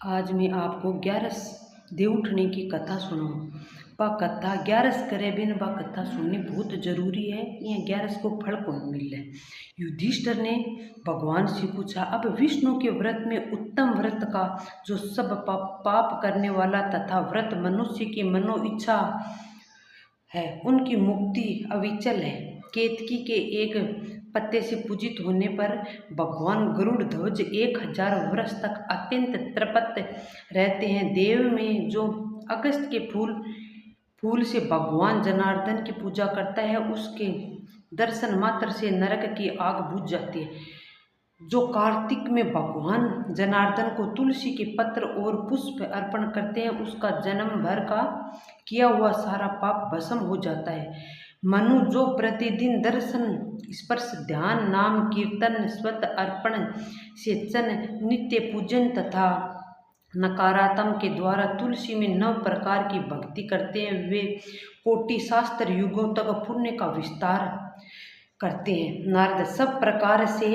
आज मैं आपको 11 दे उठने की कथा सुनाऊँ। वह कथा 11 करे बिन वह कथा सुननी बहुत जरूरी है। ये 11 को फल कौन मिले। युधिष्ठिर ने भगवान से पूछा, अब विष्णु के व्रत में उत्तम व्रत का जो सब पाप करने वाला तथा व्रत मनुष्य की मनो इच्छा है उनकी मुक्ति अविचल है। केतकी के एक पत्ते से पूजित होने पर भगवान गरुड़ ध्वज 1000 वर्ष तक अत्यंत तृप्त रहते हैं। देव में जो अगस्त के फूल से भगवान जनार्दन की पूजा करता है उसके दर्शन मात्र से नरक की आग बुझ जाती है। जो कार्तिक में भगवान जनार्दन को तुलसी के पत्र और पुष्प अर्पण करते हैं उसका जन्म भर का किया हुआ सारा पाप भस्म हो जाता है। मनु जो प्रतिदिन दर्शन स्पर्श ध्यान नाम कीर्तन स्वत अर्पण सेचन नित्य पूजन तथा नकारात्म के द्वारा तुलसी में 9 प्रकार की भक्ति करते हैं वे कोटि शास्त्र युगों तक पुण्य का विस्तार करते हैं। नारद सब प्रकार से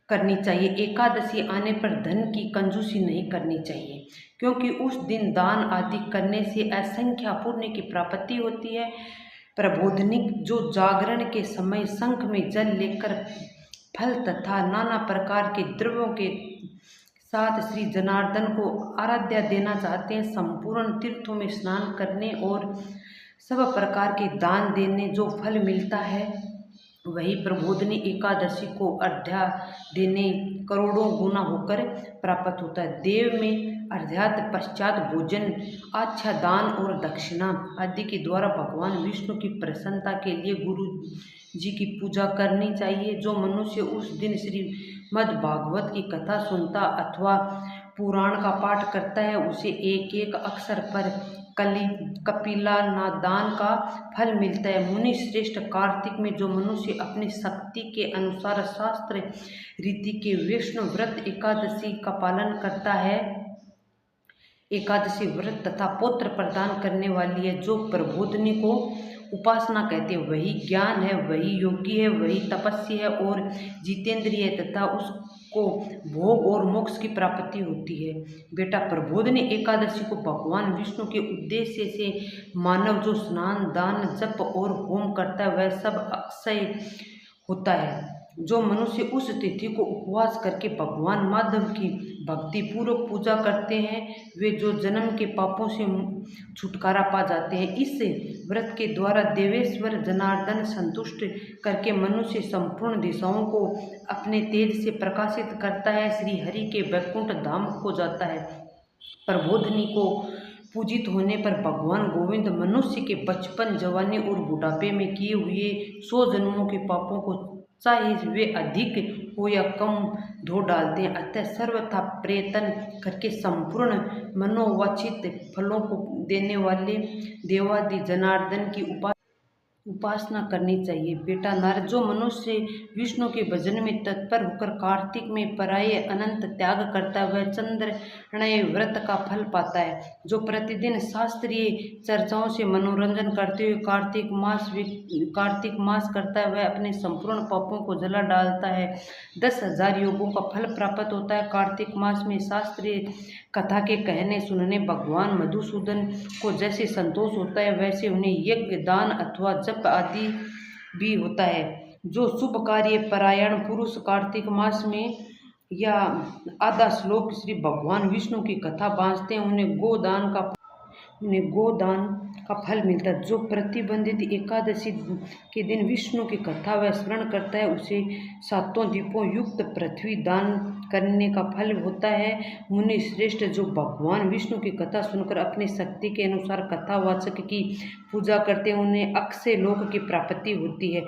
करनी चाहिए। एकादशी आने पर धन की कंजूसी नहीं करनी चाहिए क्योंकि उस दिन दान आदि करने से असंख्य पुण्य की प्राप्ति होती है। प्रबोधनिक जो जागरण के समय शंख में जल लेकर फल तथा नाना प्रकार के द्रव्यों के साथ श्री जनार्दन को आराध्या देना चाहते हैं संपूर्ण तीर्थों में स्नान करने और सब प्रकार के दान देने जो फल मिलता है वही प्रबोधनी एकादशी को अर्घ्य देने करोड़ों गुना होकर प्राप्त होता है। देव में अर्घ्यात पश्चात भोजन अच्छा दान और दक्षिणा आदि के द्वारा भगवान विष्णु की प्रसन्नता के लिए गुरु जी की पूजा करनी चाहिए। जो मनुष्य उस दिन श्रीमद् भागवत की कथा सुनता अथवा पुराण का पाठ करता है उसे एक एक अक्षर पर कपिला दान का फल मिलता है। मुनि श्रेष्ठ कार्तिक में जो मनुष्य अपनी शक्ति के अनुसार शास्त्र रीति के वैष्णव व्रत एकादशी का पालन करता है एकादशी व्रत तथा पौत्र प्रदान करने वाली है। जो प्रबोधनी को उपासना कहते हैं वही ज्ञान है वही योगी है वही तपस्वी है और जितेंद्रिय है तथा उसको भोग और मोक्ष की प्राप्ति होती है। बेटा प्रबोधनी एकादशी को भगवान विष्णु के उद्देश्य से मानव जो स्नान दान जप और होम करता है वह सब अक्षय होता है। जो मनुष्य उस तिथि को उपवास करके भगवान माधव की भक्ति पूर्वक पूजा करते हैं वे जो जन्म के पापों से छुटकारा पा जाते हैं। इस व्रत के द्वारा देवेश्वर जनार्दन संतुष्ट करके मनुष्य संपूर्ण दिशाओं को अपने तेज से प्रकाशित करता है श्री हरि के वैकुंठ धाम को जाता है। प्रबोधनी को पूजित होने पर भगवान गोविंद मनुष्य के बचपन जवानी और बुढ़ापे में किए हुए 100 जन्मों के पापों को चाहे वे अधिक हो या कम धो डालते हैं। अतः सर्वथा प्रयत्न करके संपूर्ण मनोवांछित फलों को देने वाले देवादि जनार्दन की उपासना करनी चाहिए। बेटा नारद जो मनुष्य विष्णु के भजन में तत्पर होकर कार्तिक में पराये अनंत त्याग करता है वह चंद्रनय व्रत का फल पाता है। जो प्रतिदिन शास्त्रीय चर्चाओं से मनोरंजन करते हुए कार्तिक मास करता है वह अपने संपूर्ण पापों को जला डालता है 10,000 योगों का फल प्राप्त होता है। कार्तिक मास में शास्त्रीय कथा के कहने सुनने भगवान मधुसूदन को जैसे संतोष होता है वैसे उन्हें यज्ञ दान अथवा जप आदि भी होता है। जो शुभ कार्य परायण पुरुष कार्तिक मास में या आधा श्लोक श्री भगवान विष्णु की कथा बांधते हैं उन्हें गोदान का फल मिलता है। जो प्रतिबंधित एकादशी के दिन विष्णु की कथा व स्मरण करता है उसे 7 दीपों युक्त पृथ्वी दान करने का फल होता है। मुनि श्रेष्ठ जो भगवान विष्णु की कथा सुनकर अपनी शक्ति के अनुसार कथावाचक की पूजा करते हैं उन्हें अक्षय लोक की प्राप्ति होती है।